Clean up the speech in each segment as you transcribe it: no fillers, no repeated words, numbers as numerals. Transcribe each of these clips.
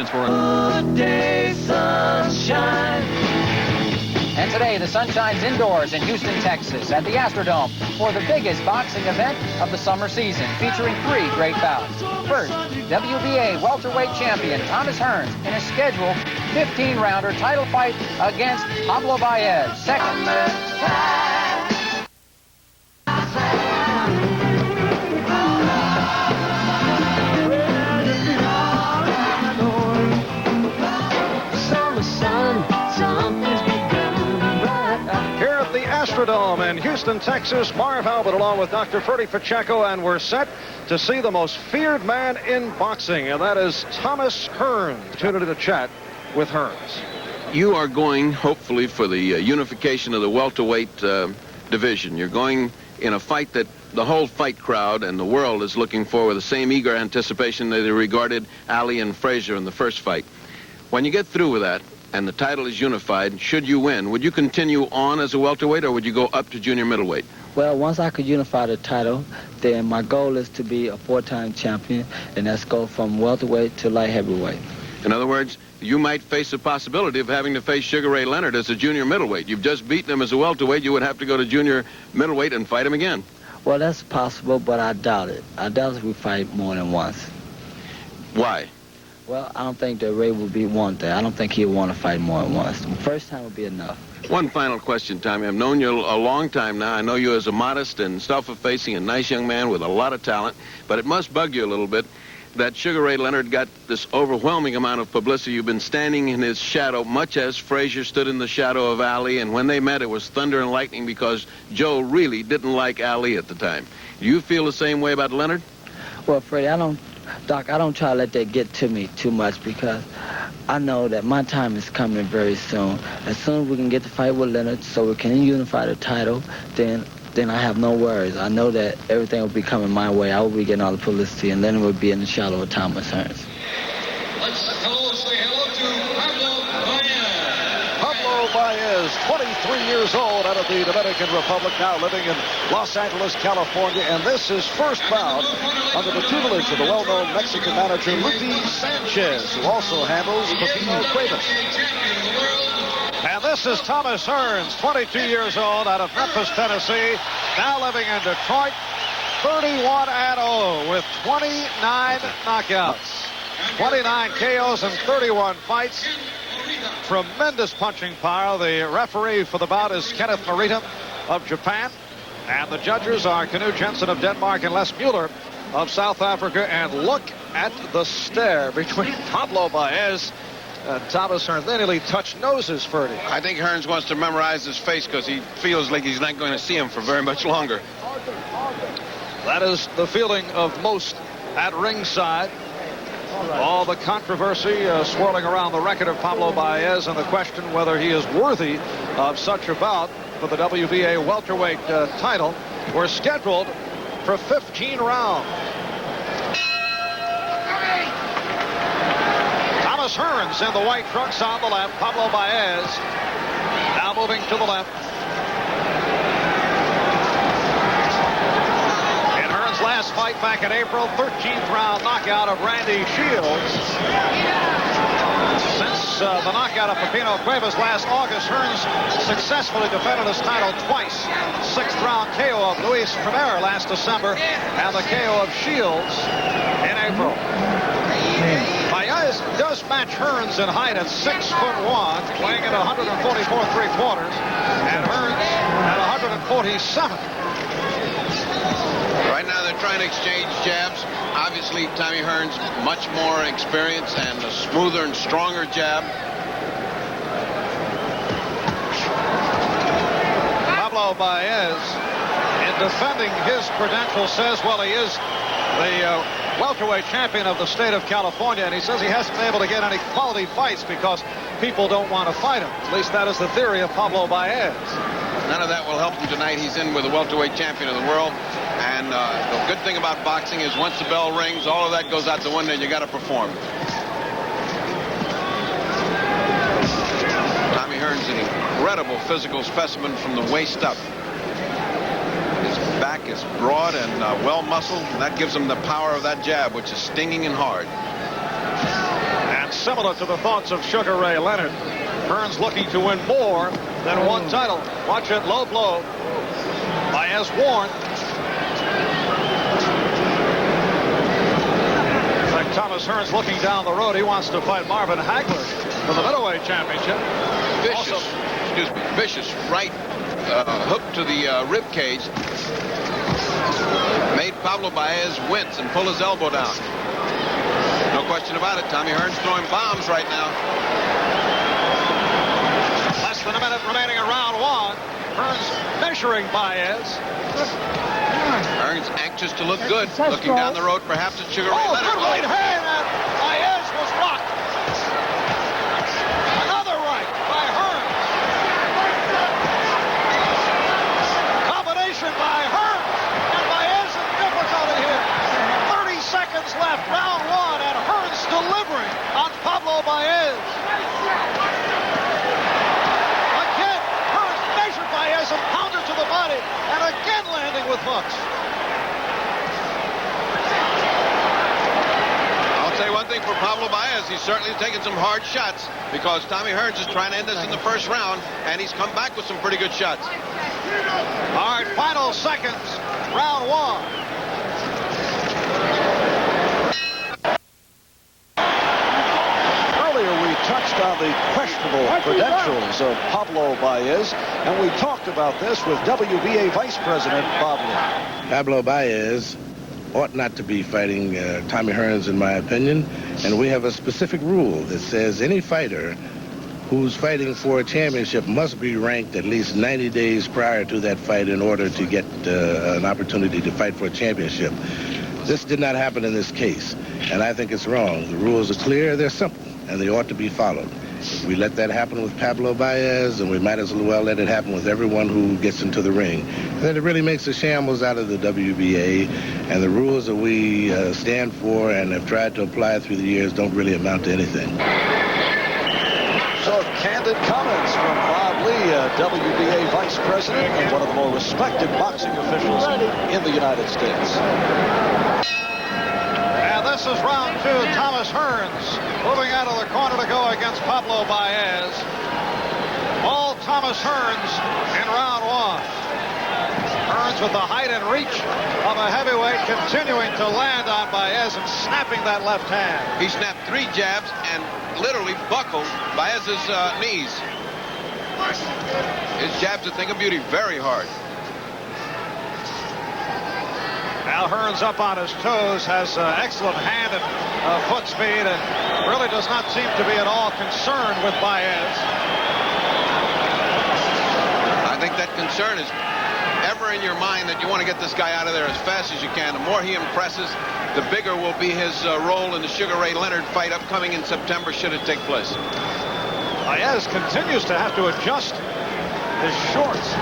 Good day, sunshine. And today, the sun shines indoors in Houston, Texas, at the Astrodome for the biggest boxing event of the summer season, featuring 3 great bouts. First, WBA welterweight champion Thomas Hearns in a scheduled 15-rounder title fight against Pablo Baez. Second, Astrodome in Houston, Texas. Marv Albert along with Dr. Ferdy Pacheco, and we're set to see the most feared man in boxing, and that is Thomas Hearns. Opportunity to chat with Hearns. You are going, hopefully, for the unification of the welterweight division. You're going in a fight that the whole fight crowd and the world is looking for with the same eager anticipation that they regarded Ali and Frazier in the first fight. When you get through with that, and the title is unified, should you win, would you continue on as a welterweight, or would you go up to junior middleweight? Well, once I could unify the title, then my goal is to be a 4-time champion, and that's go from welterweight to light heavyweight. In other words, you might face the possibility of having to face Sugar Ray Leonard as a junior middleweight. You've just beaten him as a welterweight. You would have to go to junior middleweight and fight him again. Well, that's possible, but I doubt it. I doubt if we fight more than once. Why? Well, I don't think that Ray would want that. I don't think he'd want to fight more than once. The first time would be enough. One final question, Tommy. I've known you a long time now. I know you as a modest and self-effacing and nice young man with a lot of talent, but it must bug you a little bit that Sugar Ray Leonard got this overwhelming amount of publicity. You've been standing in his shadow, much as Frazier stood in the shadow of Ali, and when they met, it was thunder and lightning because Joe really didn't like Ali at the time. Do you feel the same way about Leonard? Well, Freddie, Doc, I don't try to let that get to me too much because I know that my time is coming very soon. As soon as we can get the fight with Leonard so we can unify the title, then I have no worries. I know that everything will be coming my way. I will be getting all the publicity, and Leonard will be in the shadow of Thomas Hearns. Let's say hello to Pablo Baez. Pablo Baez, 23 years old, out of the Dominican Republic, now living in Los Angeles, California, and this is first bout under the tutelage of the well-known Mexican manager Lupi Sanchez, who also handles Pepino Cuevas. And this is Thomas Hearns, 22 years old, out of Memphis, Tennessee, now living in Detroit, 31-0 with 29 knockouts, 29 KOs and 31 fights. Tremendous punching power. The referee for the bout is Kenneth Morita of Japan, and the judges are Knut Jensen of Denmark and Les Mueller of South Africa. And look at the stare between Pablo Baez and Thomas Hearns. They nearly touch noses, Ferdy. I think Hearns wants to memorize his face because he feels like he's not going to see him for very much longer. That is the feeling of most at ringside. All the controversy swirling around the record of Pablo Baez and the question whether he is worthy of such a bout for the WBA welterweight title. We're scheduled for 15 rounds. Thomas Hearns in the white trunks on the left. Pablo Baez now moving to the left. Last fight back in April, 13th round knockout of Randy Shields. Since the knockout of Pepino Cuevas last August, Hearns successfully defended his title twice. 6th round KO of Luis Premier last December, and the KO of Shields in April. Baez does match Hearns in height at 6'1", weighing at 144 3/4, and Hearns at 147. Right now they're trying to exchange jabs. Obviously, Tommy Hearns, much more experience and a smoother and stronger jab. Pablo Baez, in defending his credentials, says, well, he is the welterweight champion of the state of California, and he says he hasn't been able to get any quality fights because people don't want to fight him. At least that is the theory of Pablo Baez. None of that will help him tonight. He's in with the welterweight champion of the world. And the good thing about boxing is once the bell rings, all of that goes out the window and you got to perform. Tommy Hearns, an incredible physical specimen from the waist up. His back is broad and well muscled, and that gives him the power of that jab, which is stinging and hard. And similar to the thoughts of Sugar Ray Leonard. Hearns looking to win more than one title. Watch it, low blow. Baez warned. In fact, Thomas Hearns looking down the road. He wants to fight Marvin Hagler for the middleweight championship. Vicious right hook to the rib cage made Pablo Baez wince and pull his elbow down. No question about it. Tommy Hearns throwing bombs right now. Less than a minute remaining in round one. Hearns measuring Baez. Hearns anxious to look good, looking down the road perhaps at Sugar Ray Leonard. Good right hand, and Baez was rocked. Another right by Hearns. Combination by Hearns, and Baez in difficulty here. 30 seconds left, round one, and Hearns delivering on Pablo Baez. Again, Hearns measured Baez and pounded to the body, and again landing with hooks. I'll say one thing for Pablo Baez, he's certainly taken some hard shots because Tommy Hearns is trying to end this in the first round, and he's come back with some pretty good shots. All right, final seconds, round one. Earlier we touched on the questionable credentials of Pablo Baez, and we talked about this with WBA Vice President Pablo. Pablo Baez ought not to be fighting Tommy Hearns, in my opinion, and we have a specific rule that says any fighter who's fighting for a championship must be ranked at least 90 days prior to that fight in order to get an opportunity to fight for a championship. This did not happen in this case, and I think it's wrong. The rules are clear, they're simple, and they ought to be followed. If we let that happen with Pablo Baez, and we might as well let it happen with everyone who gets into the ring. And then it really makes a shambles out of the WBA, and the rules that we stand for and have tried to apply through the years don't really amount to anything. So candid comments from Bob Lee, WBA Vice President and one of the more respected boxing officials in the United States. And this is round two. Thomas Hearns moving out of the corner to go against Pablo Baez. All Thomas Hearns in round one. Hearns with the height and reach of a heavyweight continuing to land on Baez and snapping that left hand. He snapped 3 jabs and literally buckled Baez's knees. His jab's a thing of beauty, very hard. Now Hearns up on his toes, has excellent hand and foot speed, and really does not seem to be at all concerned with Baez. I think that concern is ever in your mind that you want to get this guy out of there as fast as you can. The more he impresses, the bigger will be his role in the Sugar Ray Leonard fight upcoming in September, should it take place. Baez continues to have to adjust his shorts.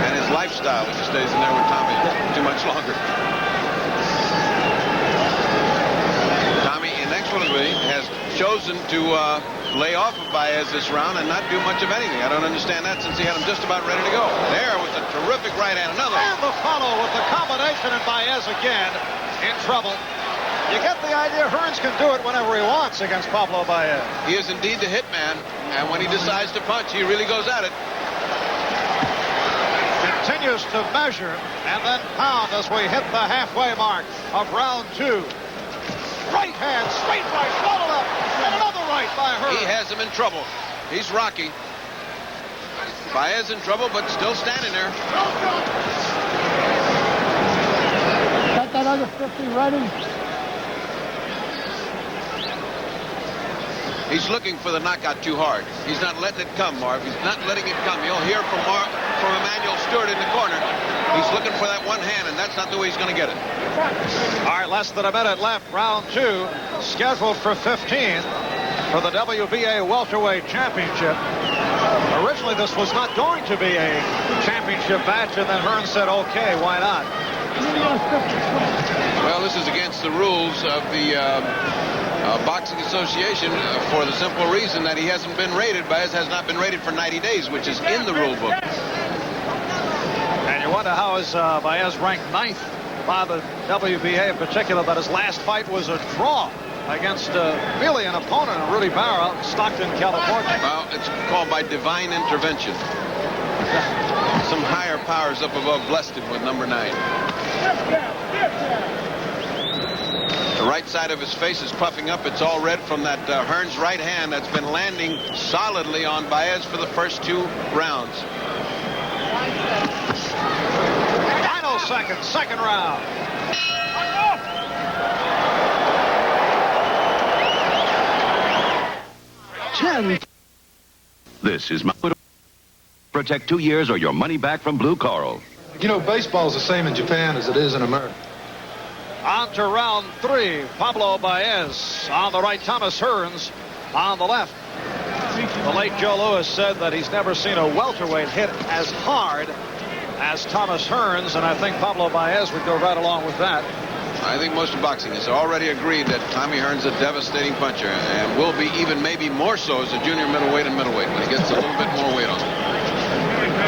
And his lifestyle if he stays in there with Tommy too much longer. Tommy inexorably has chosen to lay off of Baez this round and not do much of anything. I don't understand that since he had him just about ready to go. There was a terrific right hand. Another. And the follow with the combination, and Baez again in trouble. You get the idea Hearns can do it whenever he wants against Pablo Baez. He is indeed the hitman, and when he decides to punch, he really goes at it. Continues to measure and then pound as we hit the halfway mark of round two. Right hand, straight right, followed up, and another right by Hearns. He has him in trouble. He's rocky. Baez in trouble, but still standing there. Got that other 50 ready. He's looking for the knockout too hard. He's not letting it come, Marv. He's not letting it come. You'll hear from Emmanuel Stewart in the corner. He's looking for that one hand, and that's not the way he's going to get it. All right, less than a minute left. Round two, scheduled for 15 for the WBA Welterweight Championship. Originally, this was not going to be a championship match, and then Hearns said, okay, why not? Well, this is against the rules of the Boxing Association for the simple reason that he hasn't been rated. Baez has not been rated for 90 days, which is in the rule book. And you wonder how is Baez ranked 9th by the WBA in particular, but his last fight was a draw against really an opponent, Rudy Bauer, out in Stockton, California. Well, it's called by divine intervention. Some higher powers up above blessed him with number 9. The right side of his face is puffing up. It's all red from that Hearns right hand that's been landing solidly on Baez for the first 2 rounds. Final seconds, second round. This is my protect 2 years or your money back from Blue Coral. You know, baseball is the same in Japan as it is in America. On to round 3. Pablo Baez on the right, Thomas Hearns on the left. The late Joe Louis said that he's never seen a welterweight hit as hard as Thomas Hearns, and I think Pablo Baez would go right along with that. I think most of boxing has already agreed that Tommy Hearns is a devastating puncher, and will be even maybe more so as a junior middleweight and middleweight when he gets a little bit more weight on him.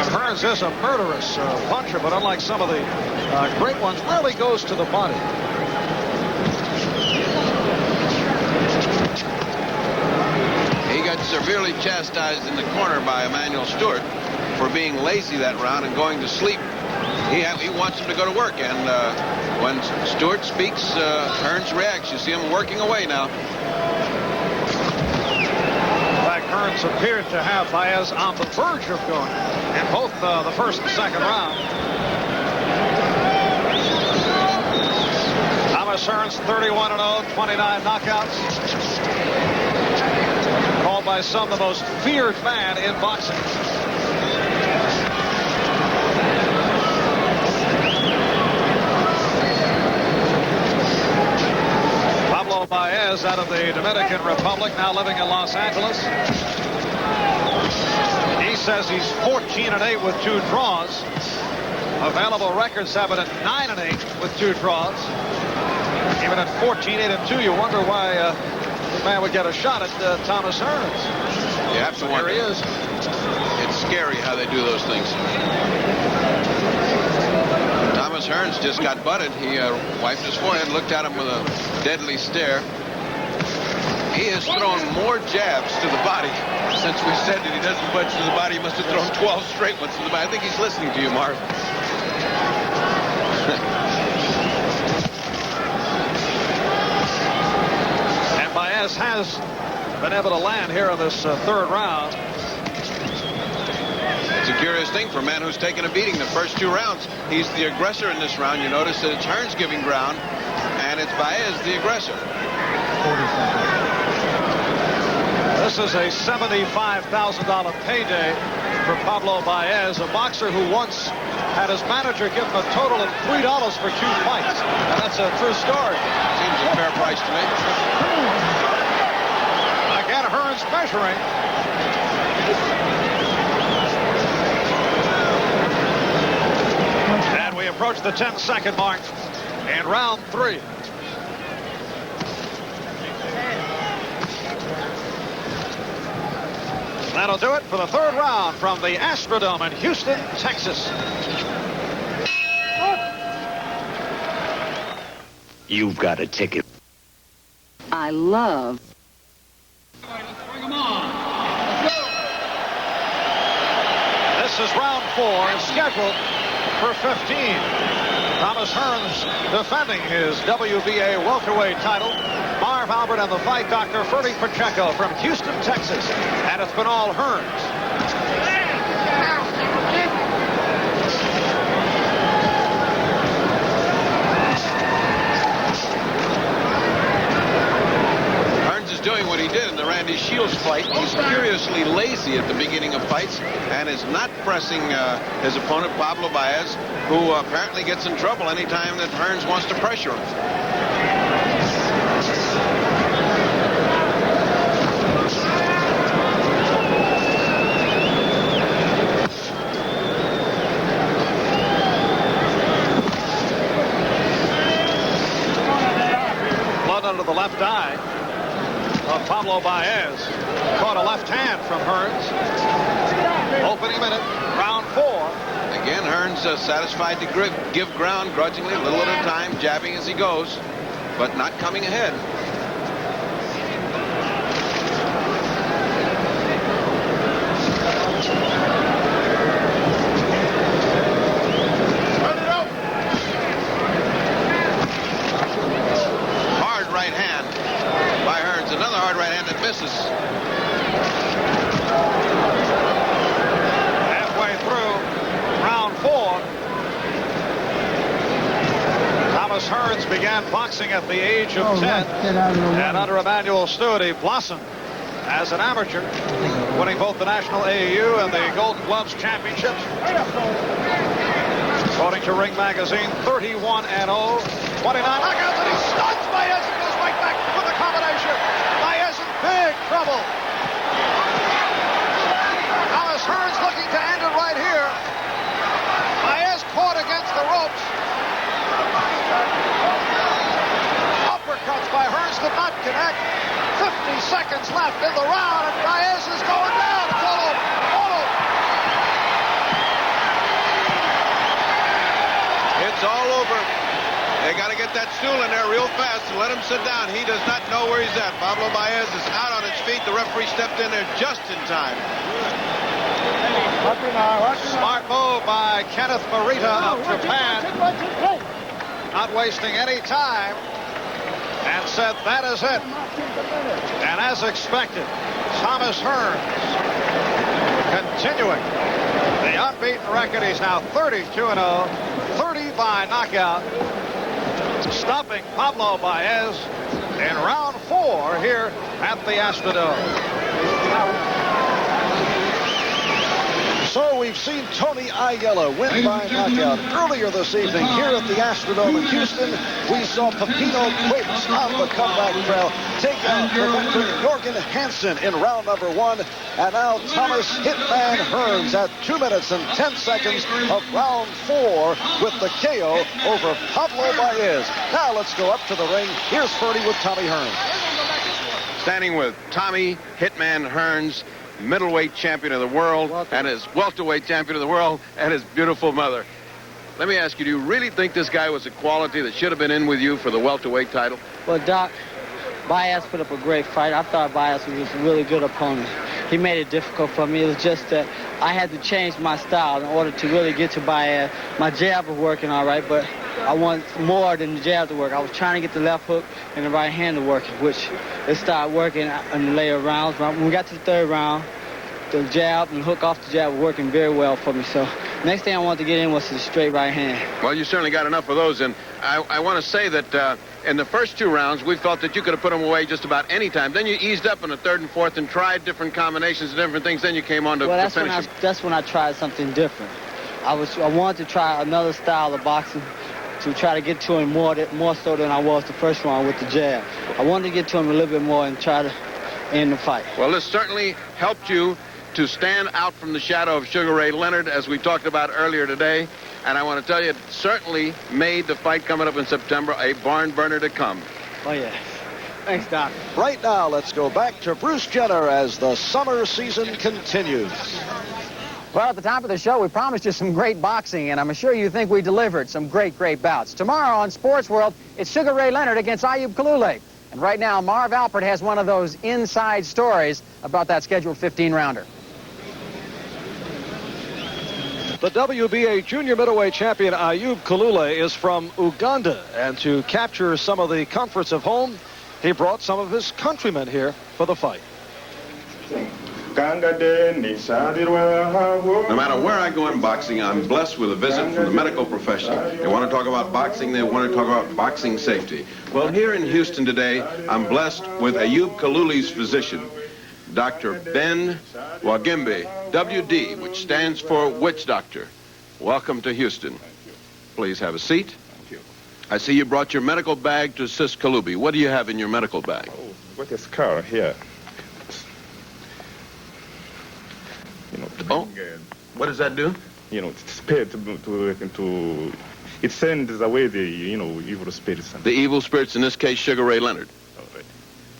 Hearns is a murderous puncher, but unlike some of the great ones, rarely goes to the body. He got severely chastised in the corner by Emmanuel Stewart for being lazy that round and going to sleep. He wants him to go to work, and when Stewart speaks, Hearns reacts. You see him working away now. In fact, Hearns appeared to have Baez on the verge of going in both the first and second round. Thomas Hearns, 31-0, 29 knockouts. Called by some the most feared man in boxing. Pablo Baez out of the Dominican Republic, now living in Los Angeles. He says he's 14-8 with 2 draws. Available records have it at 9-8 with 2 draws. Even at 14-8-2, you wonder why the man would get a shot at Thomas Hearns. You have to wonder. Here he is. It's scary how they do those things. Thomas Hearns just got butted. He wiped his forehead, looked at him with a deadly stare. He has thrown more jabs to the body since we said that he doesn't punch to the body. He must have thrown 12 straight ones to the body. I think he's listening to you, Marv. And Baez has been able to land here in this third round. It's a curious thing for a man who's taken a beating the first 2 rounds. He's the aggressor in this round. You notice that it's Hearns giving ground, and it's Baez the aggressor. This is a $75,000 payday for Pablo Baez, a boxer who once had his manager give him a total of $3 for 2 fights. And that's a true story. Seems a fair price to me. Again, Hearns measuring. And we approach the 10-second mark in round 3. That'll do it for the third round from the Astrodome in Houston, Texas. You've got a ticket. I love. Bring them on. This is round 4, scheduled for 15. Thomas Hearns defending his WBA welterweight title. Marv Albert and the fight doctor, Ferdy Pacheco from Houston, Texas. And it's been all Hearns. Hearns is doing what he did in the Randy Shields fight. He's curiously lazy at the beginning of fights and is not pressing his opponent, Pablo Baez, who apparently gets in trouble anytime that Hearns wants to pressure him. Blood under the left eye of Pablo Baez. Caught a left hand from Hearns. Opening minute, round 4. Again, Hearns satisfied to give ground grudgingly, a little at a time, jabbing as he goes, but not coming ahead. misses. Halfway through round 4. Thomas Hearns began boxing at the age of 10. And under Emmanuel Stewart, he blossomed as an amateur, winning both the National AAU and the Golden Gloves Championships. According to Ring Magazine, 31-0, 29 knockouts, and he stuns Baez and goes right back with the combination. Baez in big trouble. Thomas Hearns looking to end it right here. Baez caught against the ropes. Uppercuts by Hearns did not connect. 50 seconds left in the round, and Baez is going down. It's all over. They got to get that stool in there real fast and let him sit down. He does not know where he's at. Pablo Baez is out on his feet. The referee stepped in there just in time. Smart move by Kenneth Morita of Japan. Not wasting any time. And said that is it. And as expected, Thomas Hearns continuing the unbeaten record. He's now 32-0, 30 by knockout, stopping Pablo Baez in round 4 here at the Astrodome. So we've seen Tony Ayala win by knockout earlier this evening here at the Astrodome in Houston. We saw Pepino Quiggs on the comeback trail take out the veteran Jorgen Hansen in round number 1. And now Thomas Hitman Hearns at 2 minutes and 10 seconds of round 4 with the KO over Pablo Baez. Now let's go up to the ring. Here's Ferdy with Tommy Hearns. Standing with Tommy Hitman Hearns, middleweight champion of the world, and his welterweight champion of the world, and his beautiful mother. Let me ask you, do you really think this guy was a quality that should have been in with you for the welterweight title? Well, Doc, Baez put up a great fight. I thought Baez was a really good opponent. He made it difficult for me. It was just that I had to change my style in order to really get to Baez. My jab was working all right, but I want more than the jab to work. I was trying to get the left hook and the right hand to work, which it started working in the later rounds. When we got to the 3rd round, the jab and hook off the jab were working very well for me. So next thing I wanted to get in was the straight right hand. Well, you certainly got enough of those. And I want to say that in the first 2 rounds, we felt that you could have put them away just about any time. Then you eased up in the 3rd and 4th and tried different combinations and different things. Then you came on to finish them. That's when I tried something different. I wanted to try another style of boxing to try to get to him more so than I was the first round with the jab. I wanted to get to him a little bit more and try to end the fight. Well, this certainly helped you to stand out from the shadow of Sugar Ray Leonard, as we talked about earlier today. And I want to tell you, it certainly made the fight coming up in September a barn burner to come. Oh, yeah. Thanks, Doc. Right now, let's go back to Bruce Jenner as the summer season continues. Well, at the top of the show, we promised you some great boxing, and I'm sure you think we delivered some great bouts. Tomorrow on Sports World, it's Sugar Ray Leonard against Ayub Kalule. And right now, Marv Alpert has one of those inside stories about that scheduled 15-rounder. The WBA junior middleweight champion Ayub Kalule is from Uganda, and to capture some of the comforts of home, he brought some of his countrymen here for the fight. No matter where I go in boxing, I'm blessed with a visit from the medical profession. They want to talk about boxing, they want to talk about boxing safety. Well, here in Houston today, I'm blessed with Ayub Kalule's physician, Dr. Ben Wagimbe, WD, which stands for Witch Doctor. Welcome to Houston. Please have a seat. Thank you. I see you brought your medical bag to assist Kalube. What do you have in your medical bag? Oh, what a scar here. What does that do? It's spared to it sends away the, evil spirits. The evil spirits, in this case, Sugar Ray Leonard.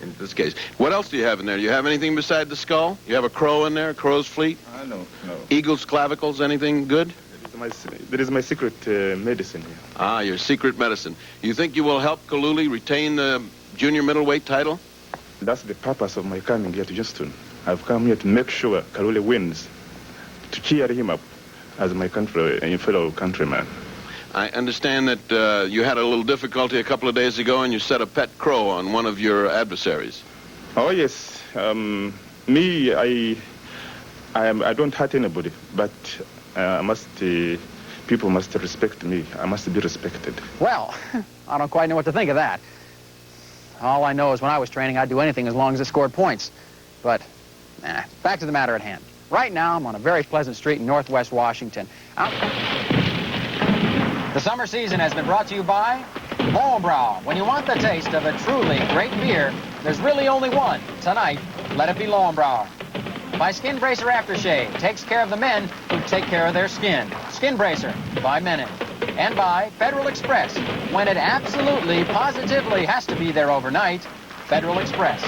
In this case. What else do you have in there? Do you have anything beside the skull? You have a crow in there, a crow's fleet? No. Eagle's clavicles, anything good? That is my secret medicine here. Ah, your secret medicine. You think you will help Kalule retain the junior middleweight title? That's the purpose of my coming here to Houston. I've come here to make sure Kalule wins, to cheer him up as my country and fellow countryman. I understand that you had a little difficulty a couple of days ago and you set a pet crow on one of your adversaries. Oh, yes. Me, I don't hurt anybody, but people must respect me. I must be respected. Well, I don't quite know what to think of that. All I know is when I was training, I'd do anything as long as it scored points. But, back to the matter at hand. Right now, I'm on a very pleasant street in Northwest Washington. The summer season has been brought to you by Lowenbrau. When you want the taste of a truly great beer, there's really only one. Tonight, let it be Lowenbrau. By Skin Bracer Aftershave, takes care of the men who take care of their skin. Skin Bracer, by Minute. And by Federal Express. When it absolutely, positively has to be there overnight, Federal Express.